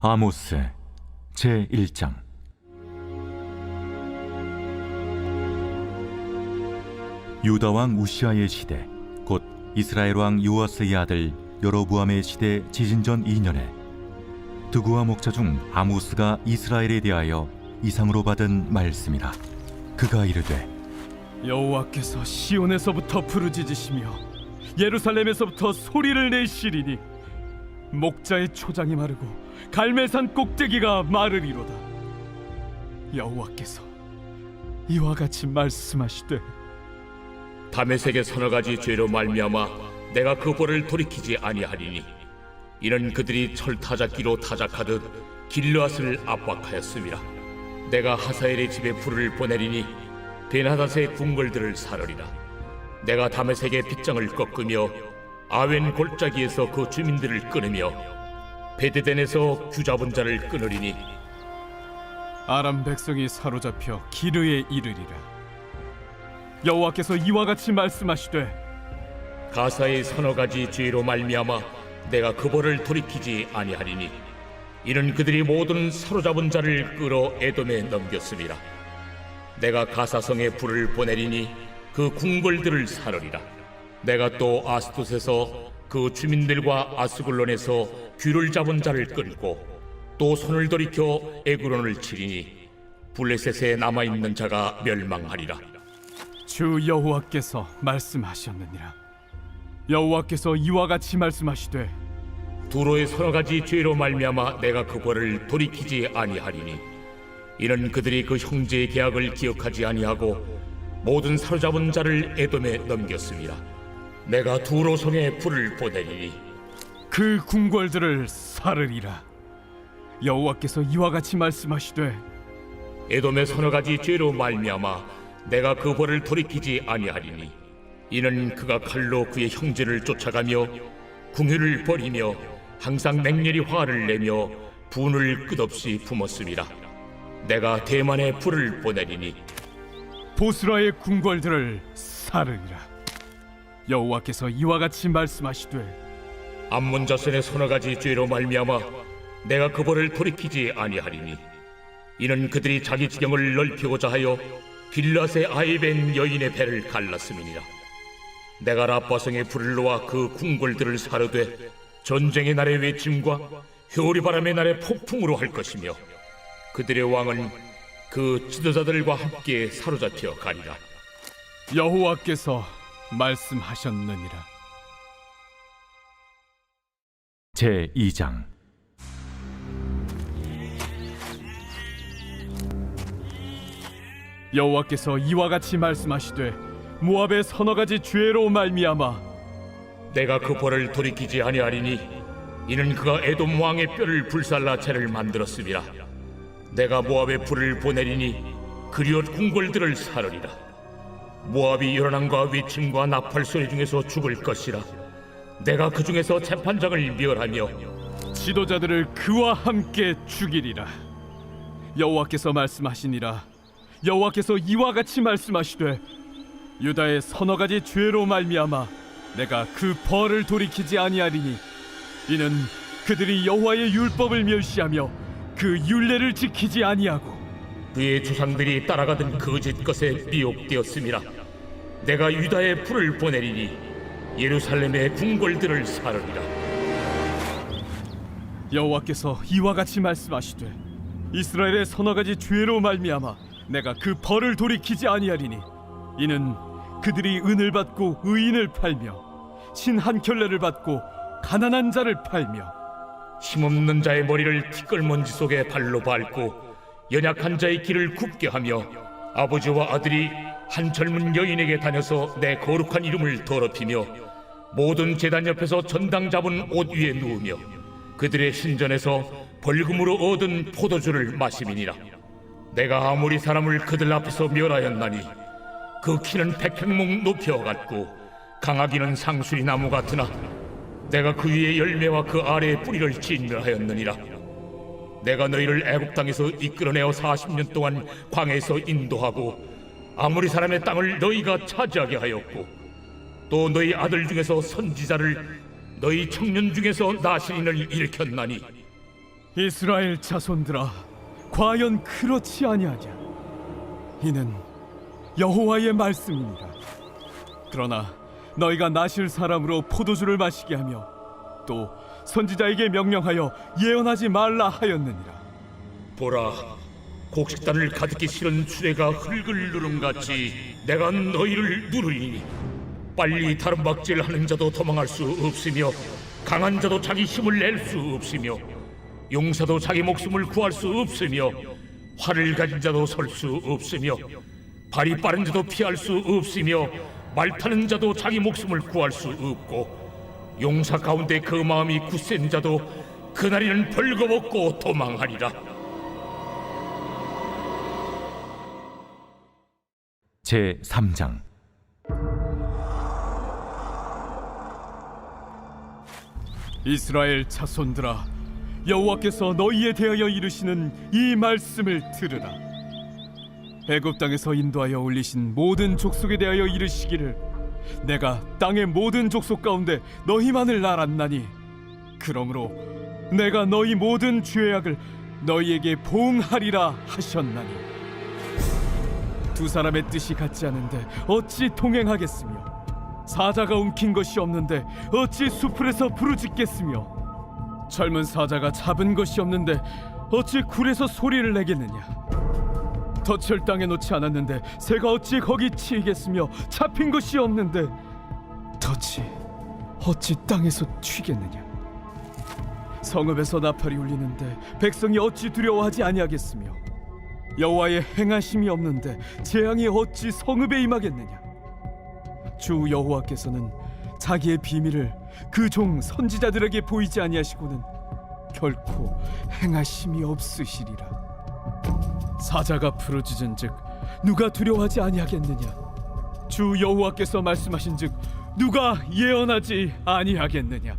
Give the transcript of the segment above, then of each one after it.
아모스 제1장. 유다 왕 우시아의 시대, 곧 이스라엘 왕 요아스의 아들 여로보암의 시대 지진전 2년에 드구와 목자 중 아모스가 이스라엘에 대하여 이상으로 받은 말씀이라. 그가 이르되, 여호와께서 시온에서부터 부르짖으시며 예루살렘에서부터 소리를 내시리니 목자의 초장이 마르고 갈멜산 꼭대기가 마르리로다. 여호와께서 이와 같이 말씀하시되, 다메섹의 서너 가지 죄로 말미암아 내가 그 벌을 돌이키지 아니하리니 이는 그들이 철타작기로 타작하듯 길르앗을 압박하였음이라. 내가 하사엘의 집에 불을 보내리니 베나닷의 궁궐들을 사르리라. 내가 다메섹의 빗장을 꺾으며 아웬 골짜기에서 그 주민들을 끊으며 베데덴에서 규잡은 자를 끊으리니 아람 백성이 사로잡혀 기르에 이르리라. 여호와께서 이와 같이 말씀하시되, 가사의 서너 가지 죄로 말미암아 내가 그 벌을 돌이키지 아니하리니 이는 그들이 모든 사로잡은 자를 끌어 에돔에 넘겼음이라. 내가 가사성에 불을 보내리니 그 궁궐들을 사르리라. 내가 또 아스돗에서 그 주민들과 아스글론에서 귀를 잡은 자를 끌고 또 손을 돌이켜 에그론을 치리니 블레셋에 남아있는 자가 멸망하리라. 주 여호와께서 말씀하셨느니라. 여호와께서 이와 같이 말씀하시되, 두로의 서너 가지 죄로 말미암아 내가 그 벌을 돌이키지 아니하리니 이는 그들이 그 형제의 계약을 기억하지 아니하고 모든 사로잡은 자를 에돔에 넘겼습니다. 내가 두로 성에 불을 보내리니 그 궁궐들을 사르리라. 여호와께서 이와 같이 말씀하시되, 에돔의 서너 가지 죄로 말미암아 내가 그 벌을 돌이키지 아니하리니 이는 그가 칼로 그의 형제를 쫓아가며 궁유를 버리며 항상 맹렬히 화를 내며 분을 끝없이 품었음이라. 내가 대만에 불을 보내리니 보스라의 궁궐들을 사르리라. 여호와께서 이와 같이 말씀하시되, 암몬 자손의 서너 가지 죄로 말미암아 내가 그 벌을 돌이키지 아니하리니 이는 그들이 자기 지경을 넓히고자 하여 길앗의 아이벤 여인의 배를 갈랐음이니라. 내가 라빠성의 불을 놓아 그 궁궐들을 사르되 전쟁의 날의 외침과 효리바람의 날의 폭풍으로 할 것이며 그들의 왕은 그 지도자들과 함께 사로잡혀 가리라. 여호와께서 말씀하셨느니라. 제2장. 여호와께서 이와 같이 말씀하시되, 모압의 서너 가지 죄로 말미암아 내가 그 벌을 돌이키지 아니하리니 이는 그가 에돔 왕의 뼈를 불살라 채를 만들었음이라. 내가 모압의 불을 보내리니 그리옷 궁궐들을 사르리라. 모압이 요란함과 외침과 나팔 소리 중에서 죽을 것이라. 내가 그 중에서 재판장을 멸하며 지도자들을 그와 함께 죽이리라. 여호와께서 말씀하시니라. 여호와께서 이와 같이 말씀하시되, 유다의 서너 가지 죄로 말미암아 내가 그 벌을 돌이키지 아니하리니 이는 그들이 여호와의 율법을 멸시하며 그 율례를 지키지 아니하고 그의 조상들이 따라가던 거짓 것에 미혹되었음이라. 내가 유다의 불을 보내리니 예루살렘의 궁궐들을 사르리라. 여호와께서 이와 같이 말씀하시되, 이스라엘의 서너 가지 죄로 말미암아 내가 그 벌을 돌이키지 아니하리니 이는 그들이 은을 받고 의인을 팔며 신 한 켤레를 받고 가난한 자를 팔며 힘없는 자의 머리를 티끌먼지 속에 발로 밟고 연약한 자의 길을 굽게 하며 아버지와 아들이 한 젊은 여인에게 다녀서 내 거룩한 이름을 더럽히며 모든 제단 옆에서 전당 잡은 옷 위에 누우며 그들의 신전에서 벌금으로 얻은 포도주를 마심이니라. 내가 아무리 사람을 그들 앞에서 멸하였나니 그 키는 백행목 높여갔고 강하기는 상수리 나무 같으나 내가 그 위에 열매와 그 아래에 뿌리를 진멸하였느니라. 내가 너희를 애굽 땅에서 이끌어내어 40년 동안 광야에서 인도하고 아무리 사람의 땅을 너희가 차지하게 하였고 또 너희 아들 중에서 선지자를 너희 청년 중에서 나시린을 일으켰나니 이스라엘 자손들아, 과연 그렇지 아니하냐? 이는 여호와의 말씀이니라. 그러나 너희가 나실 사람으로 포도주를 마시게 하며 또 선지자에게 명령하여 예언하지 말라 하였느니라. 보라, 곡식단을 가득히 실은 수레가 흙을 누름같이 내가 너희를 누르리니 빨리 다름박질하는 자도 도망할 수 없으며 강한 자도 자기 힘을 낼 수 없으며 용사도 자기 목숨을 구할 수 없으며 활을 가진 자도 설 수 없으며 발이 빠른 자도 피할 수 없으며 말 타는 자도 자기 목숨을 구할 수 없고 용사 가운데 그 마음이 굳센 자도 그날에는 벌거벗고 도망하리라. 제 3장. 이스라엘 자손들아, 여호와께서 너희에 대하여 이르시는 이 말씀을 들으라. 애굽 땅에서 인도하여 올리신 모든 족속에 대하여 이르시기를 내가 땅의 모든 족속 가운데 너희만을 알았나니 그러므로 내가 너희 모든 죄악을 너희에게 보응하리라 하셨나니 두 사람의 뜻이 같지 않은데 어찌 동행하겠으며 사자가 움킨 것이 없는데 어찌 수풀에서 부르짖겠으며 젊은 사자가 잡은 것이 없는데 어찌 굴에서 소리를 내겠느냐. 덫을 땅에 놓지 않았는데 새가 어찌 거기 치이겠으며 잡힌 것이 없는데 덫이 어찌 땅에서 튀겠느냐. 성읍에서 나팔이 울리는데 백성이 어찌 두려워하지 아니하겠으며 여호와의 행하심이 없는데 재앙이 어찌 성읍에 임하겠느냐. 주 여호와께서는 자기의 비밀을 그 종 선지자들에게 보이지 아니하시고는 결코 행하심이 없으시리라. 사자가 부르짖은즉 누가 두려워하지 아니하겠느냐. 주 여호와께서 말씀하신즉 누가 예언하지 아니하겠느냐.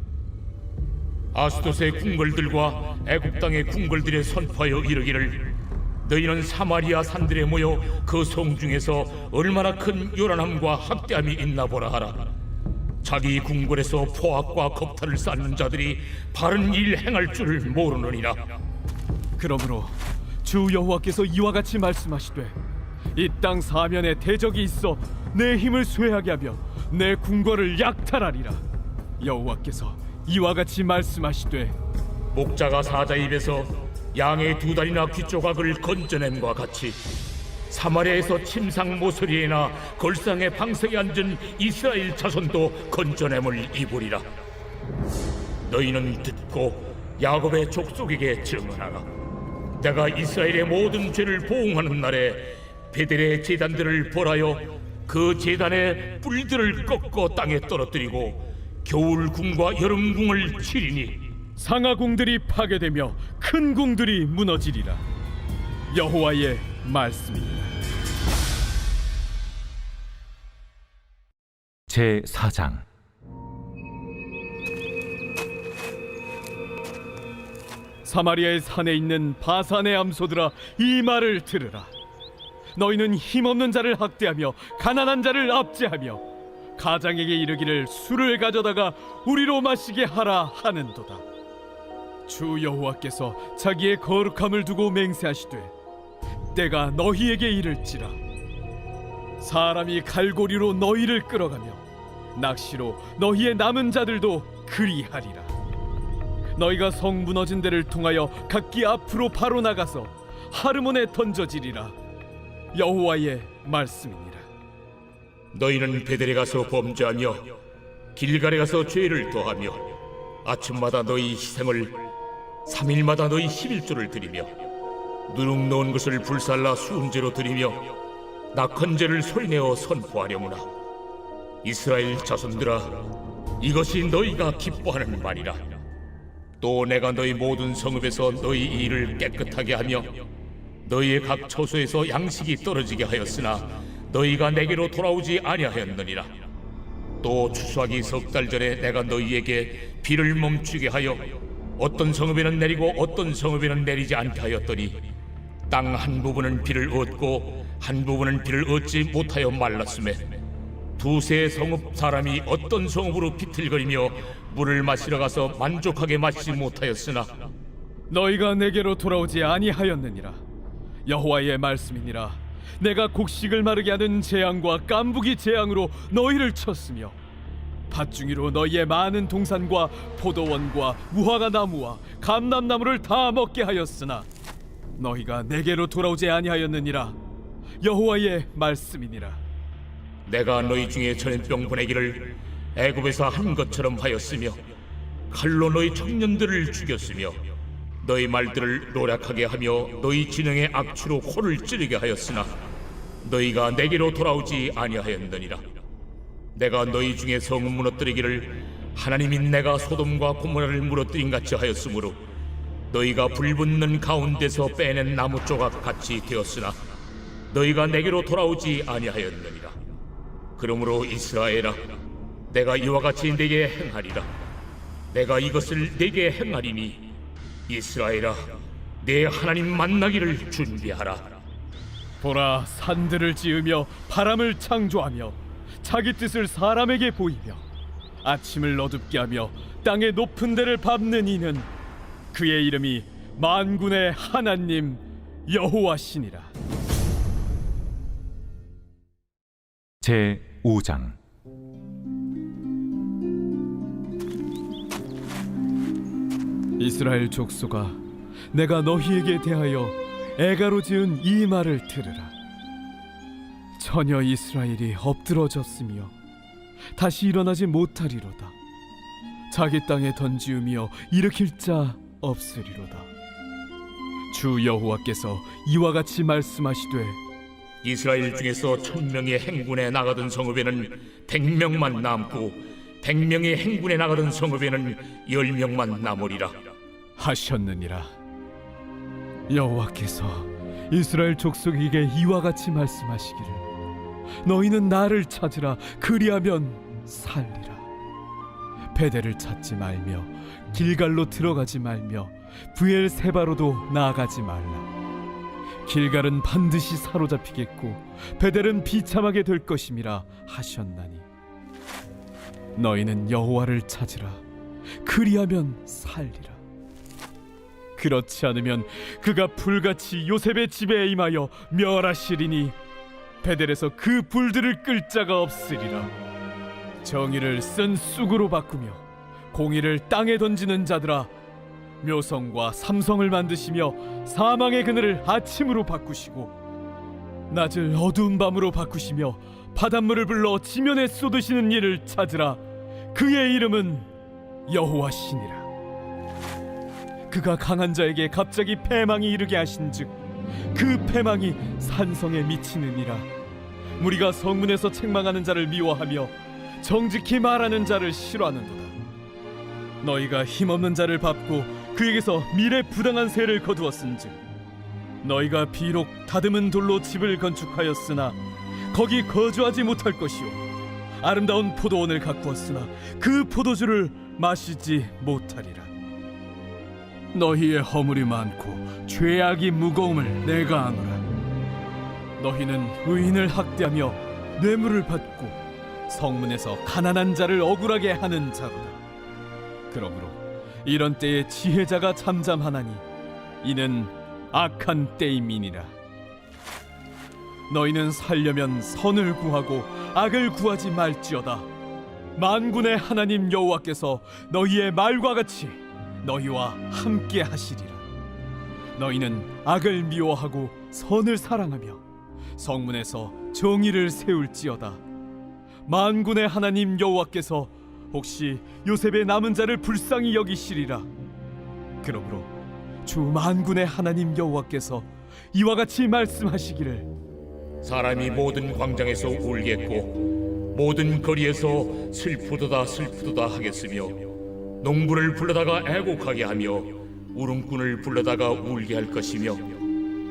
아스돗의 궁궐들과 애굽 땅의 궁궐들에 선포하여 이르기를 너희는 사마리아 산들에 모여 그 성 중에서 얼마나 큰 요란함과 학대함이 있나 보라 하라. 자기 궁궐에서 포악과 겁탈을 쌓는 자들이 바른 일 행할 줄 모르느니라. 그러므로 주 여호와께서 이와 같이 말씀하시되 이 땅 사면에 대적이 있어 내 힘을 쇠하게 하며 내 궁궐을 약탈하리라. 여호와께서 이와 같이 말씀하시되 목자가 사자 입에서 양의 두 다리나 귀 조각을 건져냄과 같이 사마리아에서 침상 모서리에나 걸상의 방석에 앉은 이스라엘 자손도 건져냄을 입으리라. 너희는 듣고 야곱의 족속에게 증언하라. 내가 이스라엘의 모든 죄를 보응하는 날에 베델의 제단들을 벌하여 그 제단의 뿔들을 꺾어 땅에 떨어뜨리고 겨울궁과 여름궁을 치리니 상하궁들이 파괴되며 큰 궁들이 무너지리라. 여호와의 말씀입니다. 제 4장. 사마리아의 산에 있는 바산의 암소들아, 이 말을 들으라. 너희는 힘없는 자를 학대하며 가난한 자를 압제하며 가장에게 이르기를 술을 가져다가 우리로 마시게 하라 하는도다. 주 여호와께서 자기의 거룩함을 두고 맹세하시되 때가 너희에게 이를지라. 사람이 갈고리로 너희를 끌어가며 낚시로 너희의 남은 자들도 그리하리라. 너희가 성 무너진 데를 통하여 각기 앞으로 바로 나가서 하르몬에 던져지리라. 여호와의 말씀이니라. 너희는 베델에 가서 범죄하며 길갈에 가서 죄를 더하며 아침마다 너희 희생을 3일마다 너희 11조를 드리며 누룩 넣은 것을 불살라 수음제로 드리며 낙헌제를 소리내어 선포하려무나. 이스라엘 자손들아, 이것이 너희가 기뻐하는 말이라. 또 내가 너희 모든 성읍에서 너희 일을 깨끗하게 하며 너희의 각 처소에서 양식이 떨어지게 하였으나 너희가 내게로 돌아오지 아니하였느니라. 또 추수하기 석 달 전에 내가 너희에게 비를 멈추게 하여 어떤 성읍에는 내리고 어떤 성읍에는 내리지 않게 하였더니 땅 한 부분은 비를 얻고 한 부분은 비를 얻지 못하여 말랐음에 두세 성읍 사람이 어떤 성읍으로 비틀거리며 물을 마시러 가서 만족하게 마시지 못하였으나 너희가 내게로 돌아오지 아니하였느니라. 여호와의 말씀이니라. 내가 곡식을 마르게 하는 재앙과 깐부기 재앙으로 너희를 쳤으며 밭중이로 너희의 많은 동산과 포도원과 무화과 나무와 감람나무를 다 먹게 하였으나 너희가 내게로 돌아오지 아니하였느니라. 여호와의 말씀이니라. 내가 너희 중에 전염병 보내기를 애굽에서 한 것처럼 하였으며 칼로 너희 청년들을 죽였으며 너희 말들을 노략하게 하며 너희 진영의 악취로 코를 찌르게 하였으나 너희가 내게로 돌아오지 아니하였느니라. 내가 너희 중에 성을 무너뜨리기를 하나님인 내가 소돔과 고모라를 무너뜨린 같이 하였으므로 너희가 불붙는 가운데서 빼낸 나무 조각 같이 되었으나 너희가 내게로 돌아오지 아니하였느니라. 그러므로 이스라엘아, 내가 이와 같이 내게 행하리라. 내가 이것을 내게 행하리니 이스라엘아, 내 하나님 만나기를 준비하라. 보라, 산들을 지으며 바람을 창조하며 자기 뜻을 사람에게 보이며 아침을 어둡게 하며 땅의 높은 데를 밟는 이는 그의 이름이 만군의 하나님 여호와시니라. 제 5장. 이스라엘 족속아, 내가 너희에게 대하여 애가로 지은 이 말을 들으라. 처녀 이스라엘이 엎드러졌으며 다시 일어나지 못하리로다. 자기 땅에 던지우며 일으킬 자 없으리로다. 주 여호와께서 이와 같이 말씀하시되 이스라엘 중에서 1000명의 행군에 나가던 성읍에는 100명만 남고 100명의 행군에 나가던 성읍에는 10명만 남으리라 하셨느니라. 여호와께서 이스라엘 족속에게 이와 같이 말씀하시기를 너희는 나를 찾으라. 그리하면 살리라. 베델을 찾지 말며 길갈로 들어가지 말며 브엘세바로도 나아가지 말라. 길갈은 반드시 사로잡히겠고 베델은 비참하게 될 것임이라 하셨나니 너희는 여호와를 찾으라. 그리하면 살리라. 그렇지 않으면 그가 불같이 요셉의 집에 임하여 멸하시리니 베델에서 그 불들을 끌 자가 없으리라. 정의를 쓴 쑥으로 바꾸며 공의를 땅에 던지는 자들아, 묘성과 삼성을 만드시며 사망의 그늘을 아침으로 바꾸시고 낮을 어두운 밤으로 바꾸시며 바닷물을 불러 지면에 쏟으시는 이를 찾으라. 그의 이름은 여호와시니라. 그가 강한 자에게 갑자기 패망이 이르게 하신즉 그 패망이 산성에 미치느니라. 무리가 성문에서 책망하는 자를 미워하며 정직히 말하는 자를 싫어하는도다. 너희가 힘없는 자를 밟고 그에게서 미래 부당한 세를 거두었은즉 너희가 비록 다듬은 돌로 집을 건축하였으나 거기 거주하지 못할 것이요 아름다운 포도원을 가꾸었으나 그 포도주를 마시지 못하리라. 너희의 허물이 많고 죄악이 무거움을 내가 아노라. 너희는 의인을 학대하며 뇌물을 받고 성문에서 가난한 자를 억울하게 하는 자로다. 그러므로 이런 때에 지혜자가 잠잠하나니 이는 악한 때임이니라. 너희는 살려면 선을 구하고 악을 구하지 말지어다. 만군의 하나님 여호와께서 너희의 말과 같이 너희와 함께 하시리라. 너희는 악을 미워하고 선을 사랑하며 성문에서 정의를 세울지어다. 만군의 하나님 여호와께서 혹시 요셉의 남은 자를 불쌍히 여기시리라. 그러므로 주 만군의 하나님 여호와께서 이와 같이 말씀하시기를 사람이 모든 광장에서 울겠고 모든 거리에서 슬프도다 슬프도다 하겠으며 농부를 불러다가 애곡하게 하며 울음꾼을 불러다가 울게 할 것이며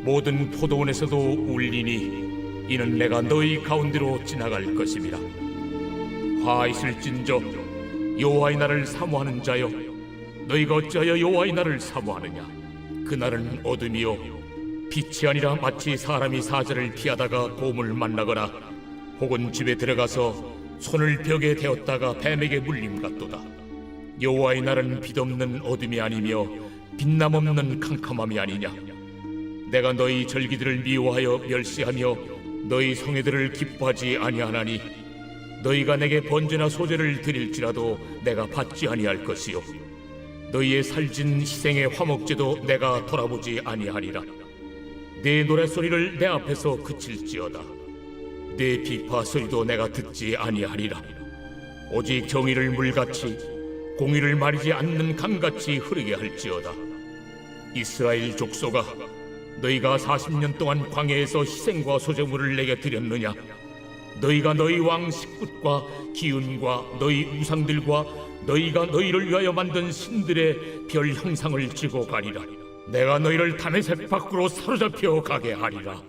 모든 포도원에서도 울리니 이는 내가 너희 가운데로 지나갈 것임이라. 화 있을진저 여호와의 날을 사모하는 자여, 너희가 어찌하여 여호와의 날을 사모하느냐? 그날은 어둠이요 빛이 아니라 마치 사람이 사자를 피하다가 곰을 만나거나 혹은 집에 들어가서 손을 벽에 대었다가 뱀에게 물림 같도다. 여호와의 날은 빛없는 어둠이 아니며 빛남 없는 캄캄함이 아니냐. 내가 너희 절기들을 미워하여 멸시하며 너희 성회들을 기뻐하지 아니하나니 너희가 내게 번제나 소제를 드릴지라도 내가 받지 아니할 것이요 너희의 살진 희생의 화목제도 내가 돌아보지 아니하리라. 내 노랫소리를 내 앞에서 그칠지어다. 내 비파 소리도 내가 듣지 아니하리라. 오직 정의를 물같이 공의를 마르지 않는 강같이 흐르게 할지어다. 이스라엘 족속아, 너희가 40년 동안 광야에서 희생과 소제물을 내게 드렸느냐? 너희가 너희 왕 식굿과 기운과 너희 우상들과 너희가 너희를 위하여 만든 신들의 별 형상을 지고 가리라. 내가 너희를 다메섹 밖으로 사로잡혀 가게 하리라.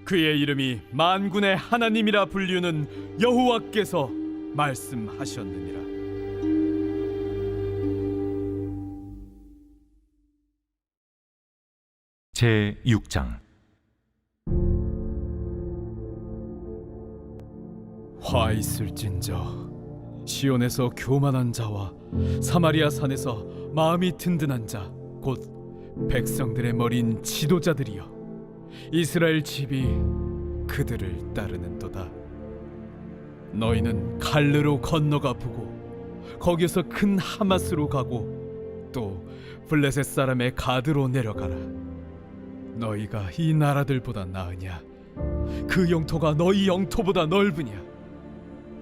그의 이름이 만군의 하나님이라 불리우는 여호와께서 말씀하셨느니라. 제 6장. 화 있을진저 시온에서 교만한 자와 사마리아 산에서 마음이 든든한 자 곧 백성들의 머린 지도자들이여, 이스라엘 집이 그들을 따르는도다. 너희는 갈르로 건너가 보고 거기에서 큰 하마스로 가고 또 블레셋 사람의 가드로 내려가라. 너희가 이 나라들보다 나으냐? 그 영토가 너희 영토보다 넓으냐?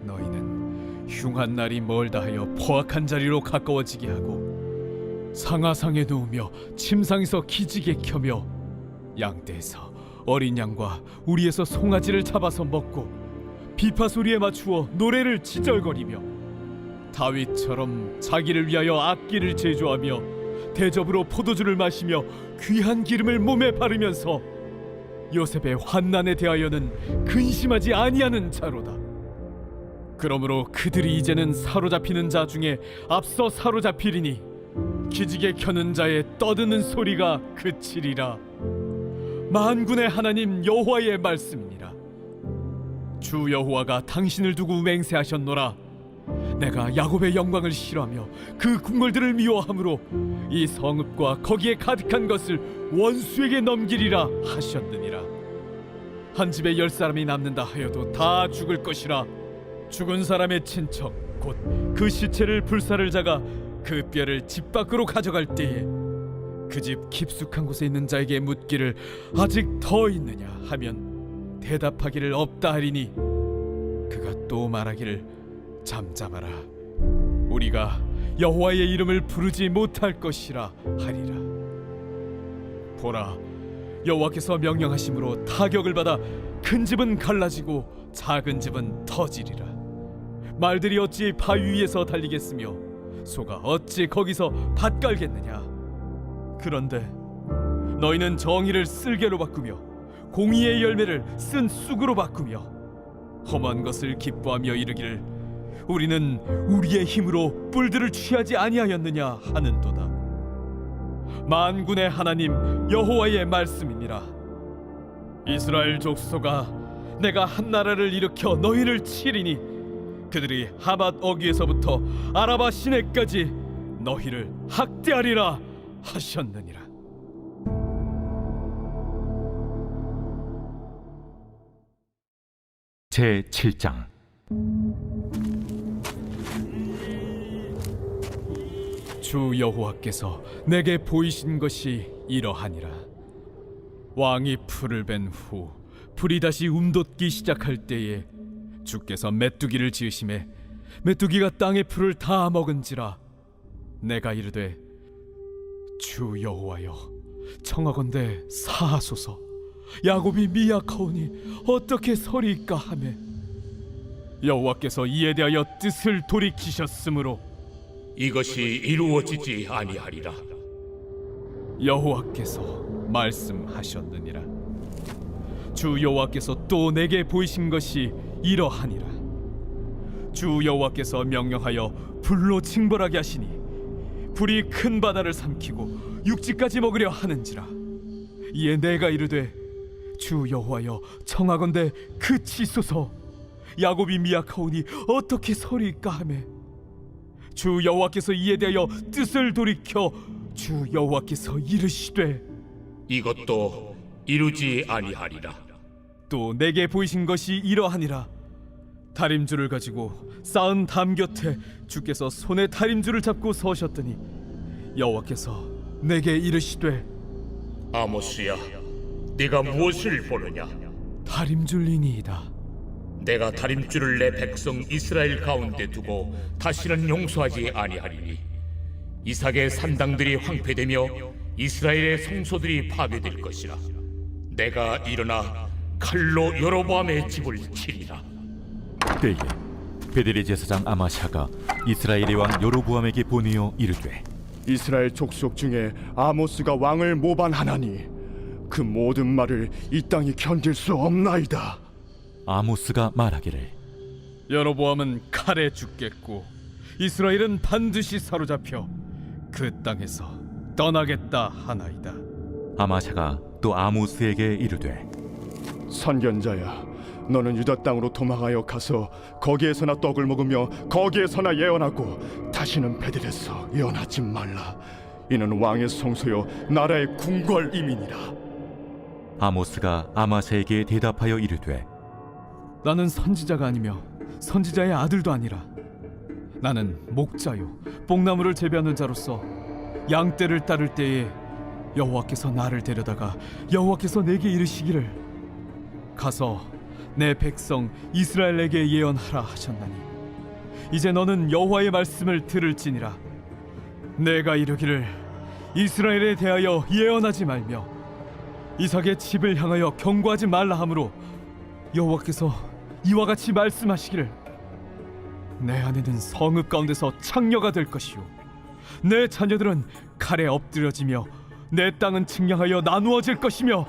너희는 흉한 날이 멀다 하여 포악한 자리로 가까워지게 하고 상하상에 누우며 침상에서 기지개 켜며 양떼에서 어린 양과 우리에서 송아지를 잡아서 먹고 비파 소리에 맞추어 노래를 지절거리며 다윗처럼 자기를 위하여 악기를 제조하며 대접으로 포도주를 마시며 귀한 기름을 몸에 바르면서 요셉의 환난에 대하여는 근심하지 아니하는 자로다. 그러므로 그들이 이제는 사로잡히는 자 중에 앞서 사로잡히리니 기지개 켜는 자의 떠드는 소리가 그치리라. 만군의 하나님 여호와의 말씀이니라. 주 여호와가 당신을 두고 맹세하셨노라. 내가 야곱의 영광을 싫어하며 그 궁궐들을 미워함으로 이 성읍과 거기에 가득한 것을 원수에게 넘기리라 하셨느니라. 한 집에 10사람이 남는다 하여도 다 죽을 것이라. 죽은 사람의 친척 곧 그 시체를 불사를 자가 그 뼈를 집 밖으로 가져갈 때에 그 집 깊숙한 곳에 있는 자에게 묻기를 아직 더 있느냐 하면 대답하기를 없다 하리니 그가 또 말하기를 잠잠하라, 우리가 여호와의 이름을 부르지 못할 것이라 하리라. 보라, 여호와께서 명령하심으로 타격을 받아 큰 집은 갈라지고 작은 집은 터지리라. 말들이 어찌 바위 위에서 달리겠으며 소가 어찌 거기서 밭 깔겠느냐. 그런데 너희는 정의를 쓸개로 바꾸며 공의의 열매를 쓴 쑥으로 바꾸며 험한 것을 기뻐하며 이르기를 우리는 우리의 힘으로 뿔들을 취하지 아니하였느냐 하는도다. 만군의 하나님 여호와의 말씀이니라. 이스라엘 족속아, 내가 한 나라를 일으켜 너희를 치리니 그들이 하맛 어귀에서부터 아라바 시내까지 너희를 학대하리라 하셨느니라. 제 7장. 주 여호와께서 내게 보이신 것이 이러하니라. 왕이 풀을 벤 후 풀이 다시 움돋기 시작할 때에 주께서 메뚜기를 지으심에 메뚜기가 땅의 풀을 다 먹은지라. 내가 이르되 주 여호와여, 청하건대 사하소서. 야곱이 미약하오니 어떻게 서리이까 하매 여호와께서 이에 대하여 뜻을 돌이키셨으므로 이것이 이루어지지 아니하리라. 여호와께서 말씀하셨느니라. 주 여호와께서 또 내게 보이신 것이 이러하니라. 주 여호와께서 명령하여 불로 징벌하게 하시니 불이 큰 바다를 삼키고 육지까지 먹으려 하는지라. 이에 내가 이르되 주 여호와여, 청하건대 그치소서. 야곱이 미약하오니 어떻게 서리이까 하매 주 여호와께서 이에 대하여 뜻을 돌이켜 주 여호와께서 이르시되 이것도 이루지 아니하리라. 또 내게 보이신 것이 이러하니라. 다림줄을 가지고 쌓은 담 곁에 주께서 손에 다림줄을 잡고 서셨더니 여호와께서 내게 이르시되 아모스야, 네가 무엇을 보느냐? 다림줄이니이다. 내가 다림줄을 내 백성 이스라엘 가운데 두고 다시는 용서하지 아니하리니 이삭의 산당들이 황폐되며 이스라엘의 성소들이 파괴될 것이라. 내가 일어나 칼로 여로보암의 집을 치리라. 때에 베델의 제사장 아마샤가 이스라엘의 왕 여로보암에게 보내어 이르되 이스라엘 족속 중에 아모스가 왕을 모반하나니 그 모든 말을 이 땅이 견딜 수 없나이다. 아모스가 말하기를 여로보암은 칼에 죽겠고 이스라엘은 반드시 사로잡혀 그 땅에서 떠나겠다 하나이다. 아마샤가 또 아모스에게 이르되 선견자야, 너는 유다 땅으로 도망하여 가서 거기에서나 떡을 먹으며 거기에서나 예언하고 다시는 베델에서 예언하지 말라. 이는 왕의 성소요 나라의 궁궐 이민이라. 아모스가 아마샤에게 대답하여 이르되 나는 선지자가 아니며 선지자의 아들도 아니라 나는 목자요 뽕나무를 재배하는 자로서 양떼를 따를 때에 여호와께서 나를 데려다가 여호와께서 내게 이르시기를 가서 내 백성 이스라엘에게 예언하라 하셨나니 이제 너는 여호와의 말씀을 들을지니라. 내가 이르기를 이스라엘에 대하여 예언하지 말며 이삭의 집을 향하여 경고하지 말라 하므로 여호와께서 이와 같이 말씀하시기를 내 아내는 성읍 가운데서 창녀가 될 것이요 내 자녀들은 칼에 엎드려지며 내 땅은 측량하여 나누어질 것이며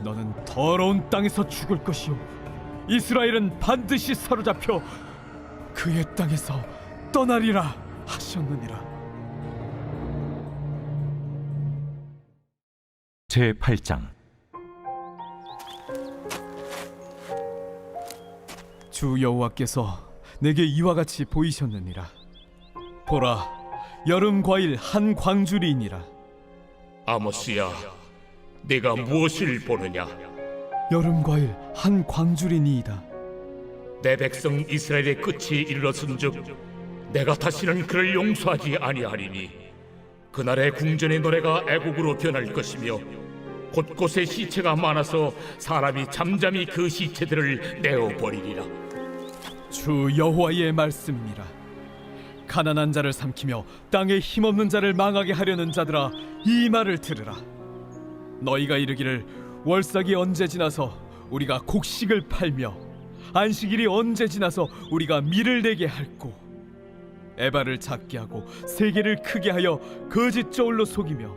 너는 더러운 땅에서 죽을 것이요 이스라엘은 반드시 사로잡혀 그의 땅에서 떠나리라 하셨느니라. 제8장 주 여호와께서 내게 이와 같이 보이셨느니라. 보라, 여름 과일 한 광주리이니라. 아모스야, 네가 무엇을 보느냐? 여름 과일 한 광주리니이다. 내 백성 이스라엘의 끝이 이르렀은즉 내가 다시는 그를 용서하지 아니하리니 그날의 궁전의 노래가 애곡으로 변할 것이며 곳곳에 시체가 많아서 사람이 잠잠히 그 시체들을 내어버리리라. 주 여호와의 말씀이니라. 가난한 자를 삼키며 땅에 힘없는 자를 망하게 하려는 자들아, 이 말을 들으라. 너희가 이르기를 월삭이 언제 지나서 우리가 곡식을 팔며 안식일이 언제 지나서 우리가 밀을 내게 할꼬. 에바를 작게 하고 세계를 크게 하여 거짓 저울로 속이며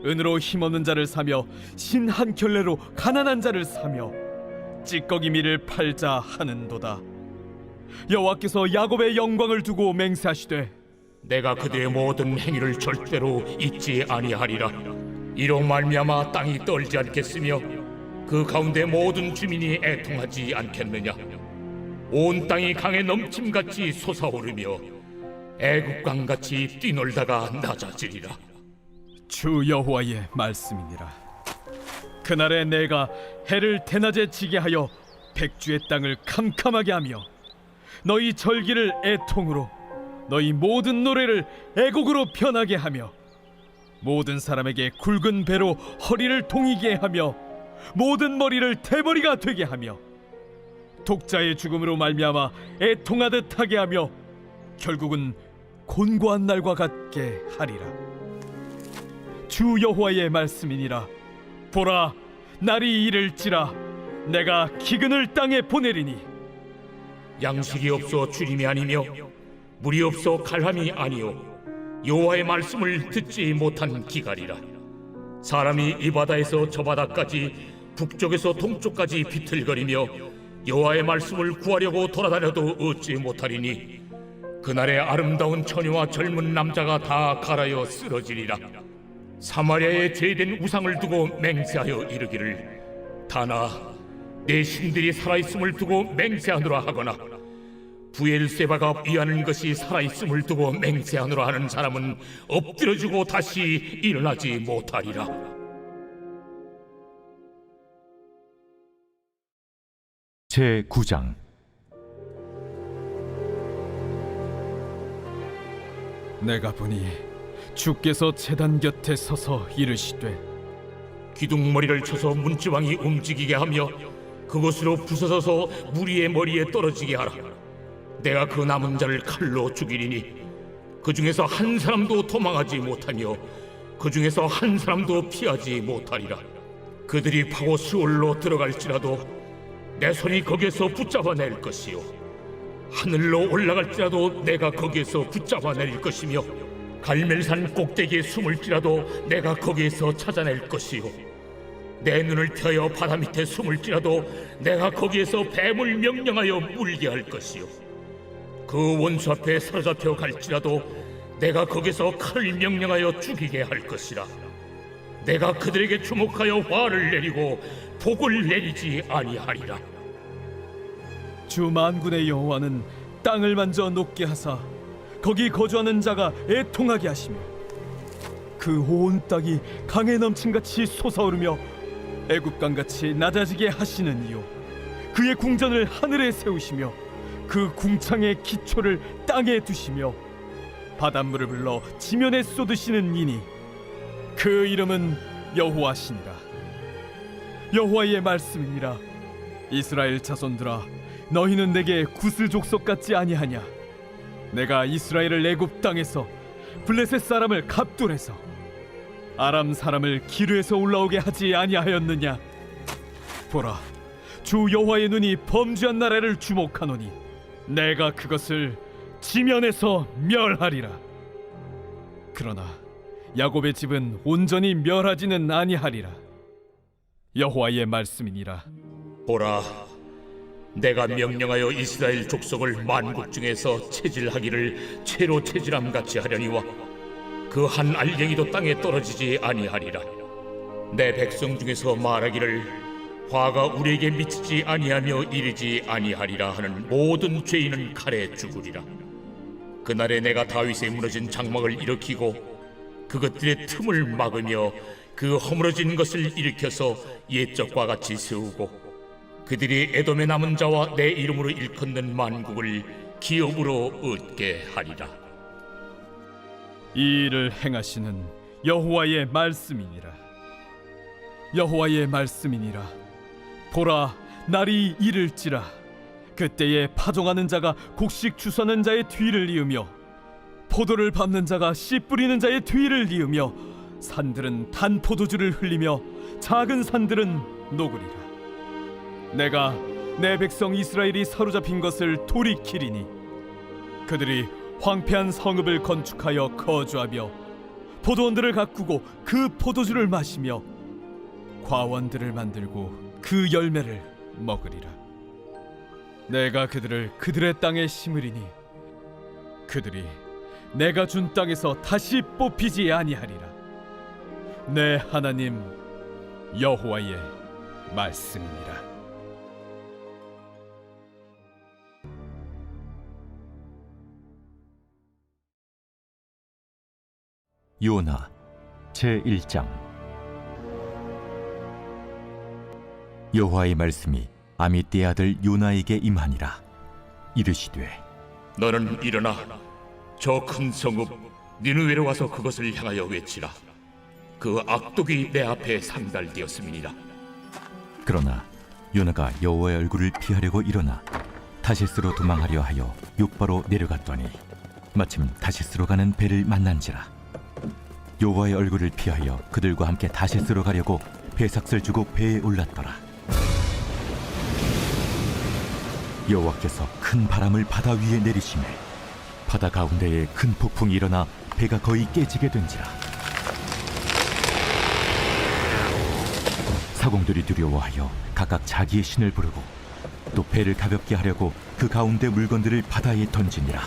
은으로 힘없는 자를 사며 신 한 켤레로 가난한 자를 사며 찌꺼기 밀을 팔자 하는도다. 여호와께서 야곱의 영광을 두고 맹세하시되 내가 그들의 모든 행위를 절대로 잊지 아니하리라. 이로 말미암아 땅이 떨지 않겠으며 그 가운데 모든 주민이 애통하지 않겠느냐. 온 땅이 강에 넘침같이 솟아오르며 애국강같이 뛰놀다가 낮아지리라. 주 여호와의 말씀이니라. 그날에 내가 해를 대낮에 지게 하여 백주의 땅을 캄캄하게 하며 너희 절기를 애통으로 너희 모든 노래를 애곡으로 변하게 하며 모든 사람에게 굵은 배로 허리를 동이게 하며 모든 머리를 대머리가 되게 하며 독자의 죽음으로 말미암아 애통하듯 하게 하며 결국은 곤고한 날과 같게 하리라. 주 여호와의 말씀이니라. 보라, 날이 이를지라 내가 기근을 땅에 보내리니 양식이 없어 주림이 아니며 물이 없어 갈함이 아니요 여호와의 말씀을 듣지 못한 기갈이라. 사람이 이 바다에서 저 바다까지 북쪽에서 동쪽까지 비틀거리며 여호와의 말씀을 구하려고 돌아다녀도 얻지 못하리니 그날에 아름다운 처녀와 젊은 남자가 다 갈아여 쓰러지리라. 사마리아에 제된 우상을 두고 맹세하여 이르기를 다나 내 신들이 살아있음을 두고 맹세하노라 하거나 부엘세바가 위하는 것이 살아있음을 두고 맹세하노라 하는 사람은 엎드려지고 다시 일어나지 못하리라. 제9장. 내가 보니 주께서 제단 곁에 서서 이르시되 기둥머리를 쳐서 문지방이 움직이게 하며 그것으로 부서져서 무리의 머리에 떨어지게 하라. 내가 그 남은 자를 칼로 죽이리니 그 중에서 한 사람도 도망하지 못하며 그 중에서 한 사람도 피하지 못하리라. 그들이 파고 수월로 들어갈지라도 내 손이 거기에서 붙잡아낼 것이요 하늘로 올라갈지라도 내가 거기에서 붙잡아낼 것이며 갈멜산 꼭대기에 숨을지라도 내가 거기에서 찾아낼 것이요 내 눈을 펴여 바다 밑에 숨을지라도 내가 거기에서 뱀을 명령하여 물게 할 것이요 그 원수 앞에 사로잡혀 갈지라도 내가 거기서 칼을 명령하여 죽이게 할 것이라. 내가 그들에게 주목하여 화를 내리고 복을 내리지 아니하리라. 주 만군의 여호와는 땅을 만져 녹게 하사 거기 거주하는 자가 애통하게 하시며 그 온 땅이 강에 넘친같이 솟아오르며 애굽강같이 낮아지게 하시는 이요 그의 궁전을 하늘에 세우시며 그 궁창의 기초를 땅에 두시며 바닷물을 불러 지면에 쏟으시는 이니 그 이름은 여호와시니라. 여호와의 말씀이니라. 이스라엘 자손들아, 너희는 내게 구스 족속 같지 아니하냐? 내가 이스라엘을 애굽 땅에서 블레셋 사람을 갑돌에서 아람 사람을 기르에서 올라오게 하지 아니하였느냐? 보라, 주 여호와의 눈이 범죄한 나라를 주목하노니 내가 그것을 지면에서 멸하리라. 그러나 야곱의 집은 온전히 멸하지는 아니하리라. 여호와의 말씀이니라. 보라, 내가 명령하여 이스라엘 족속을 만국 중에서 체질하기를 채로 체질함 같이 하려니와 그 한 알갱이도 땅에 떨어지지 아니하리라. 내 백성 중에서 말하기를 화가 우리에게 미치지 아니하며 이르지 아니하리라 하는 모든 죄인은 칼에 죽으리라. 그날에 내가 다윗의 무너진 장막을 일으키고 그것들의 틈을 막으며 그 허물어진 것을 일으켜서 옛적과 같이 세우고 그들이 에돔의 남은 자와 내 이름으로 일컫는 만국을 기업으로 얻게 하리라. 이 일을 행하시는 여호와의 말씀이니라. 여호와의 말씀이니라. 보라, 날이 이를지라. 그때에 파종하는 자가 곡식 주서는 자의 뒤를 이으며 포도를 밟는 자가 씨 뿌리는 자의 뒤를 이으며 산들은 단 포도주를 흘리며 작은 산들은 녹으리라. 내가 내 백성 이스라엘이 사로잡힌 것을 돌이키리니 그들이 황폐한 성읍을 건축하여 거주하며 포도원들을 가꾸고 그 포도주를 마시며 과원들을 만들고 그 열매를 먹으리라. 내가 그들을 그들의 땅에 심으리니 그들이 내가 준 땅에서 다시 뽑히지 아니하리라. 내 하나님 여호와의 말씀이니라. 요나 제1장. 여호와의 말씀이 아미떼의 아들 요나에게 임하니라. 이르시되 너는 일어나 저 큰 성읍 니느웨로 와서 그것을 향하여 외치라. 그 악독이 내 앞에 상달되었음이니라. 그러나 요나가 여호와의 얼굴을 피하려고 일어나 다시스로 도망하려 하여 욥바로 내려갔더니 마침 다시스로 가는 배를 만난지라. 여호와의 얼굴을 피하여 그들과 함께 다시스로 가려고 배삭을 주고 배에 올랐더라. 여호와께서 큰 바람을 바다 위에 내리시매 바다 가운데에 큰 폭풍이 일어나 배가 거의 깨지게 된지라. 사공들이 두려워하여 각각 자기의 신을 부르고 또 배를 가볍게 하려고 그 가운데 물건들을 바다에 던지니라.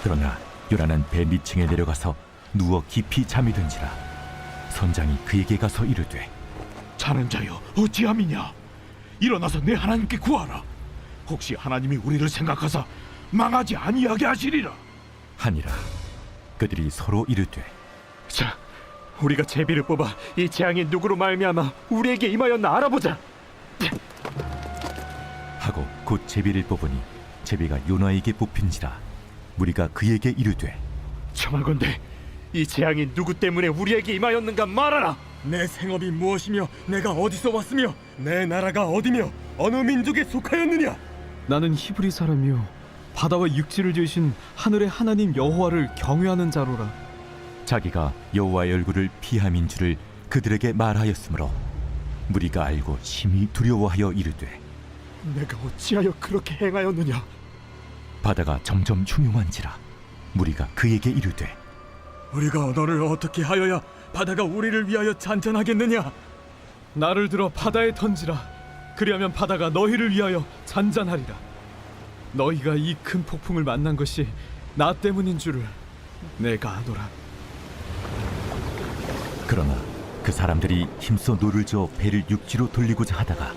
그러나 요나는 배 밑층에 내려가서 누워 깊이 잠이 든지라. 선장이 그에게 가서 이르되 자는 자여 어찌함이냐? 일어나서 내 하나님께 구하라. 혹시 하나님이 우리를 생각하사 망하지 아니하게 하시리라. 하니라. 그들이 서로 이르되 자, 우리가 제비를 뽑아 이 재앙이 누구로 말미암아 우리에게 임하였나 알아보자. 하고 곧 제비를 뽑으니 제비가 요나에게 뽑힌지라. 무리가 그에게 이르되 청하건대 이 재앙이 누구 때문에 우리에게 임하였는가 말하라. 내 생업이 무엇이며 내가 어디서 왔으며 내 나라가 어디며 어느 민족에 속하였느냐? 나는 히브리 사람이요 바다와 육지를 지으신 하늘의 하나님 여호와를 경외하는 자로라. 자기가 여호와의 얼굴을 피함인 줄을 그들에게 말하였으므로 무리가 알고 심히 두려워하여 이르되 내가 어찌하여 그렇게 행하였느냐? 바다가 점점 흉흉한지라. 무리가 그에게 이르되 우리가 너를 어떻게 하여야 바다가 우리를 위하여 잔잔하겠느냐? 나를 들어 바다에 던지라. 그리하면 바다가 너희를 위하여 잔잔하리라. 너희가 이 큰 폭풍을 만난 것이 나 때문인 줄을 내가 아노라. 그러나 그 사람들이 힘써 노를 저어 배를 육지로 돌리고자 하다가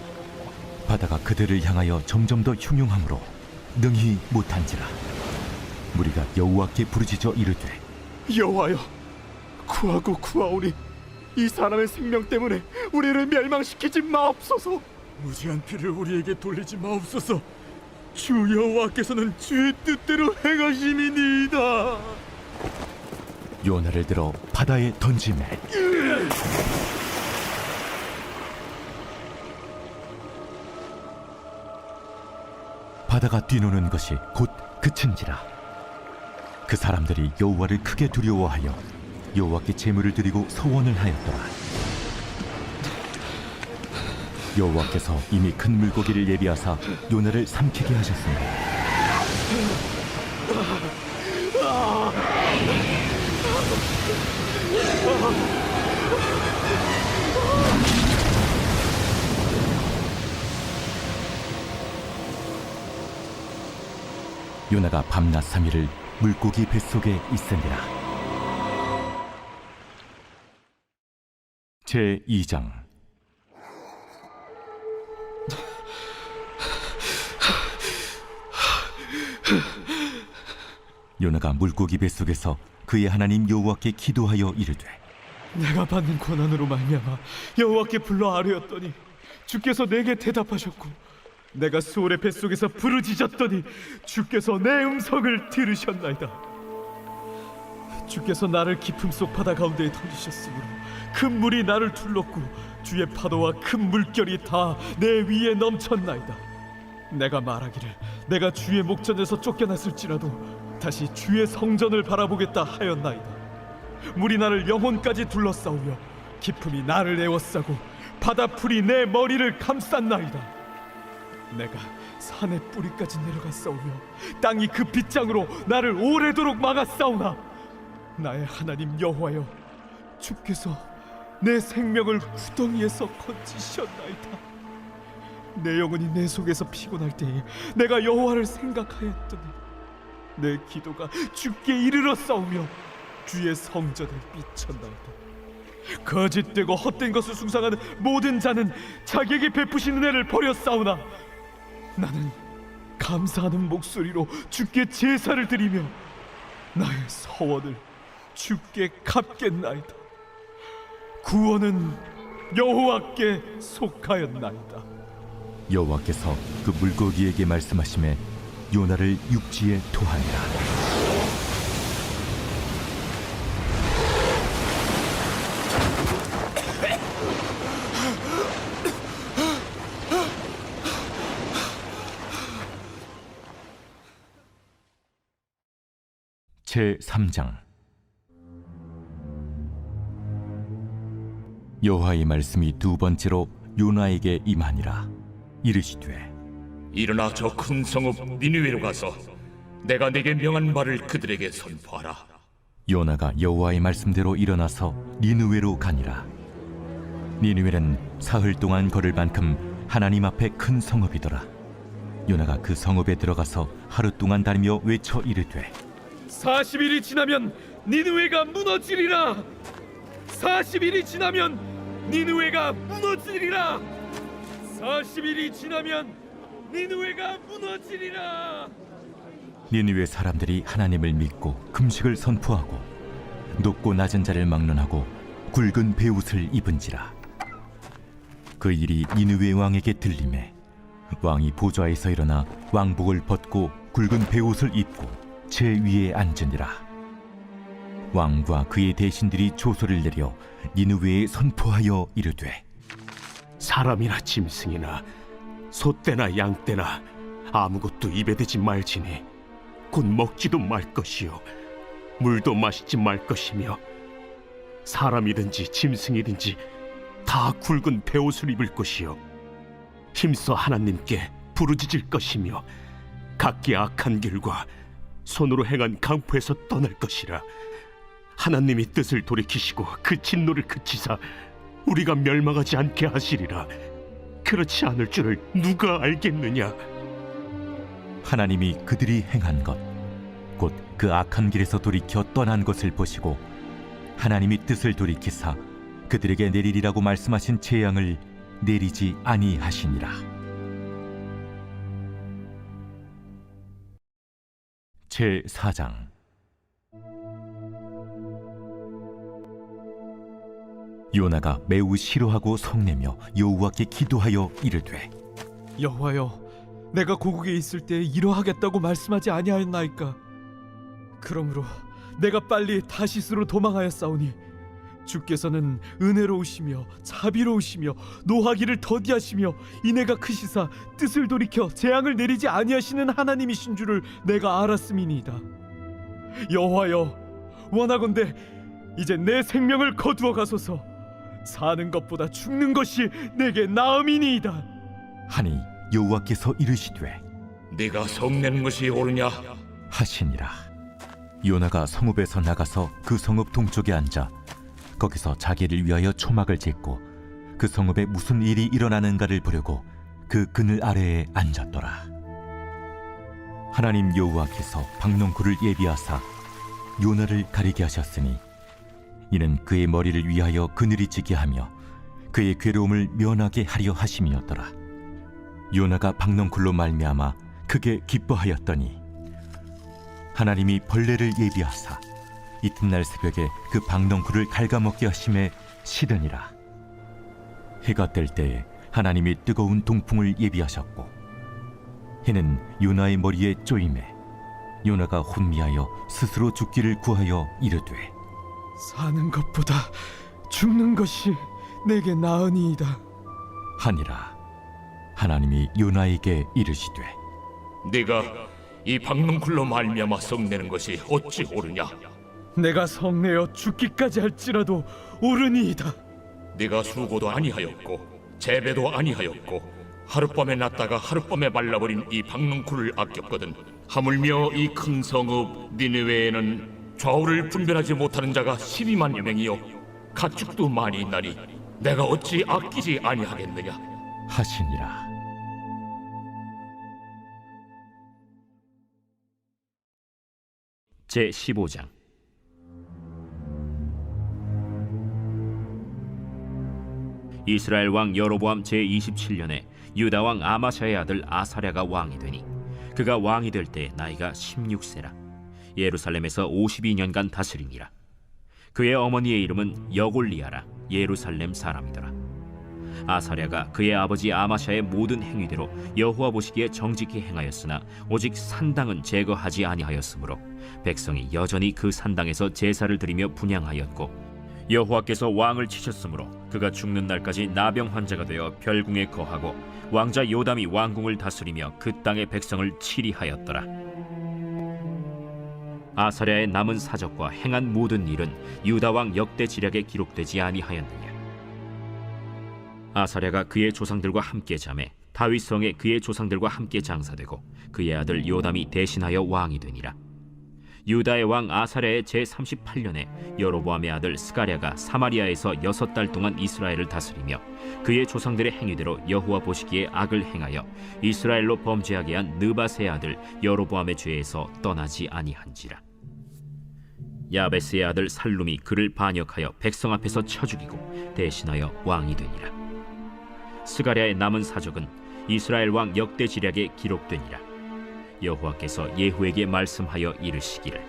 바다가 그들을 향하여 점점 더 흉흉함으로 능히 못한지라. 무리가 여호와께 부르짖어 이르되 여호와여, 구하고 구하오니 이 사람의 생명 때문에 우리를 멸망시키지 마옵소서. 무지한 피를 우리에게 돌리지 마옵소서. 주 여호와께서는 주의 뜻대로 행하심이니이다. 요나를 들어 바다에 던지매 바다가 뛰노는 것이 곧 그친지라. 그 사람들이 여호와를 크게 두려워하여 여호와께 제물을 드리고 서원을 하였더라. 여호와께서 이미 큰 물고기를 예비하사 요나를 삼키게 하셨으니 요나가 밤낮 3일을 물고기 뱃속에 있으니라. 제2장. 요나가 물고기 뱃속에서 그의 하나님 여호와께 기도하여 이르되 내가 받는 고난으로 말미암아 여호와께 불러 아뢰었더니 주께서 내게 대답하셨고 내가 수월의 뱃속에서 부르짖었더니 주께서 내 음성을 들으셨나이다. 주께서 나를 깊음 속 바다 가운데에 던지셨으므로 큰 물이 나를 둘렀고 주의 파도와 큰 물결이 다 내 위에 넘쳤나이다. 내가 말하기를 내가 주의 목전에서 쫓겨났을지라도 다시 주의 성전을 바라보겠다 하였나이다. 물이 나를 영혼까지 둘러싸우며 깊음이 나를 에워싸고 바다 풀이 내 머리를 감쌌나이다. 내가 산의 뿌리까지 내려갔사오며 땅이 그 빗장으로 나를 오래도록 막았사오나 나의 하나님 여호와여, 주께서 내 생명을 구덩이에서 건지셨나이다. 내 영혼이 내 속에서 피곤할 때에 내가 여호와를 생각하였더니 내 기도가 주께 이르렀사오며 주의 성전에 미쳤나이다. 거짓되고 헛된 것을 숭상하는 모든 자는 자기에게 베푸신 은혜를 버렸사오나 나는 감사하는 목소리로 주께 제사를 드리며 나의 서원을 주께 갚겠나이다. 구원은 여호와께 속하였나이다. 여호와께서 그 물고기에게 말씀하시매 요나를 육지에 토하니라. 제3장. 여호와의 말씀이 두 번째로 요나에게 임하니라. 이르시되 일어나 저 큰 성읍 니느웨로 가서 내가 내게 명한 말을 그들에게 선포하라. 요나가 여호와의 말씀대로 일어나서 니느웨로 가니라. 니느웨는 사흘 동안 걸을 만큼 하나님 앞에 큰 성읍이더라. 요나가 그 성읍에 들어가서 하루 동안 다니며 외쳐 이르되 40일이 지나면 니느웨가 무너지리라. 40일이 지나면 니느웨가 무너지리라. 40일이 지나면 니느웨가 무너지리라. 니느웨 사람들이 하나님을 믿고 금식을 선포하고 높고 낮은 자를 막론하고 굵은 베옷을 입은지라. 그 일이 니느웨 왕에게 들리매 왕이 보좌에서 일어나 왕복을 벗고 굵은 베옷을 입고 제 위에 앉으니라. 왕과 그의 대신들이 조소를 내려 니느웨에 선포하여 이르되 사람이나 짐승이나 소떼나 양떼나 아무것도 입에 대지 말지니 곧 먹지도 말 것이요 물도 마시지 말 것이며 사람이든지 짐승이든지 다 굵은 베옷을 입을 것이요 힘써 하나님께 부르짖을 것이며 각기 악한 길과 손으로 행한 강포에서 떠날 것이라. 하나님이 뜻을 돌이키시고 그 진노를 그치사 우리가 멸망하지 않게 하시리라. 그렇지 않을 줄을 누가 알겠느냐. 하나님이 그들이 행한 것 곧 그 악한 길에서 돌이켜 떠난 것을 보시고 하나님이 뜻을 돌이키사 그들에게 내리리라고 말씀하신 재앙을 내리지 아니하시니라. 제 4장. 요나가 매우 싫어하고 성내며 여호와께 기도하여 이르되 여호와여, 내가 고국에 있을 때 이러하겠다고 말씀하지 아니하였나이까? 그러므로 내가 빨리 다시스로 도망하였사오니 주께서는 은혜로우시며 자비로우시며 노하기를 더디하시며 인애가 크시사 뜻을 돌이켜 재앙을 내리지 아니하시는 하나님이신 줄을 내가 알았음이니이다. 여호와여, 원하건대 이제 내 생명을 거두어 가소서. 사는 것보다 죽는 것이 내게 나음이니이다. 하니 여호와께서 이르시되 네가 성내는 것이 옳으냐? 하시니라. 요나가 성읍에서 나가서 그 성읍 동쪽에 앉아 거기서 자기를 위하여 초막을 짓고 그 성읍에 무슨 일이 일어나는가를 보려고 그 그늘 아래에 앉았더라. 하나님 여호와께서 박농쿨을 예비하사 요나를 가리게 하셨으니 이는 그의 머리를 위하여 그늘이 지게 하며 그의 괴로움을 면하게 하려 하심이었더라. 요나가 박농쿨로 말미암아 크게 기뻐하였더니 하나님이 벌레를 예비하사 이튿날 새벽에 그 박농쿨을 갉아먹게 하심에 시드니라. 해가 뜰 때에 하나님이 뜨거운 동풍을 예비하셨고 해는 요나의 머리에 쪼임에 요나가 혼미하여 스스로 죽기를 구하여 이르되 사는 것보다 죽는 것이 내게 나으니이다 하니라. 하나님이 요나에게 이르시되 네가 이 박농쿨로 말미암아 성내는 것이 어찌 옳으냐? 내가 성내어 죽기까지 할지라도 옳으니이다. 네가 수고도 아니하였고 재배도 아니하였고 하룻밤에 났다가 하룻밤에 말라버린 이 박농쿨을 아꼈거든. 하물며 이 큰 성읍 니느웨에는 좌우를 분별하지 못하는 자가 12만여 명이요 가축도 많이 있나니 내가 어찌 아끼지 아니하겠느냐? 하시니라. 제 15장. 이스라엘 왕 여로보암 제 27년에 유다 왕 아마샤의 아들 아사랴가 왕이 되니 그가 왕이 될 때 나이가 16세라. 예루살렘에서 52년간 다스리니라. 그의 어머니의 이름은 여골리아라. 예루살렘 사람이더라. 아사랴가 그의 아버지 아마샤의 모든 행위대로 여호와 보시기에 정직히 행하였으나 오직 산당은 제거하지 아니하였으므로 백성이 여전히 그 산당에서 제사를 드리며 분향하였고 여호와께서 왕을 치셨으므로 그가 죽는 날까지 나병 환자가 되어 별궁에 거하고 왕자 요담이 왕궁을 다스리며 그 땅의 백성을 치리하였더라. 아사랴의 남은 사적과 행한 모든 일은 유다 왕 역대 지략에 기록되지 아니하였느냐? 아사랴가 그의 조상들과 함께 잠에 다윗 성에 그의 조상들과 함께 장사되고 그의 아들 요담이 대신하여 왕이 되니라. 유다의 왕 아사랴의 제 38년에 여로보암의 아들 스가랴가 사마리아에서 6달 동안 이스라엘을 다스리며 그의 조상들의 행위대로 여호와 보시기에 악을 행하여 이스라엘로 범죄하게 한 느밧의 아들 여로보암의 죄에서 떠나지 아니한지라. 야베스의 아들 살룸이 그를 반역하여 백성 앞에서 쳐 죽이고 대신하여 왕이 되니라. 스가랴의 남은 사적은 이스라엘 왕 역대지략에 기록되니라. 여호와께서 예후에게 말씀하여 이르시기를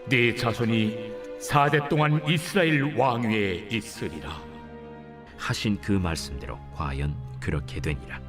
네 자손이 4대 동안 이스라엘 왕위에 있으리라. 하신 그 말씀대로 과연 그렇게 되니라.